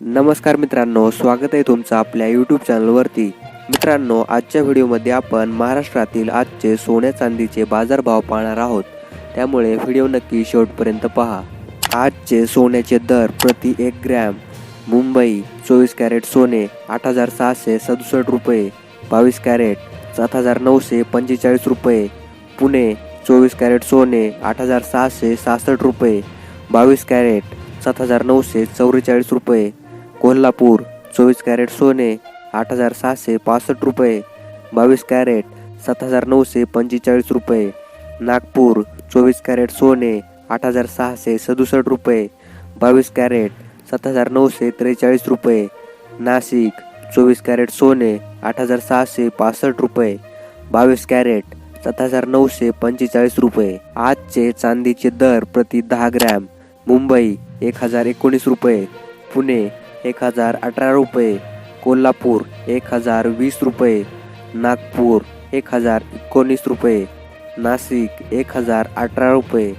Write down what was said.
नमस्कार मित्रांनो, स्वागत आहे तुमचं आपल्या यूट्यूब चॅनलवरती। मित्रांनो, आजच्या व्हिडिओमध्ये आपण महाराष्ट्रातील आजचे सोन्या चांदीचे बाजारभाव पाहणार आहोत, त्यामुळे व्हिडिओ नक्की शेवटपर्यंत पहा। आजचे सोन्याचे दर प्रति 1 ग्रॅम: मुंबई 24 कॅरेट सोने 8667 रुपये, 22 कॅरेट 7945 रुपये, पुणे 24 कॅरेट सोने 8666 रुपये, 22 कॅरेट 7944 रुपये, कोल्हापूर 24 कॅरेट सोने 8765 रुपये, 22 कॅरेट 7945 रुपये, नागपूर 24 कॅरेट सोने 8667 रुपये, 22 कॅरेट 7943 रुपये, नाशिक 24 कॅरेट सोने 8665 रुपये, 22 कॅरेट 7945 रुपये। आजचे चांदीचे दर प्रति 10 ग्रॅम: मुंबई 1019 रुपये, पुणे 1018 रुपये, कोल्हापूर 1020 रुपये, नागपूर 1019 रुपये, नाशिक 1018 रुपये।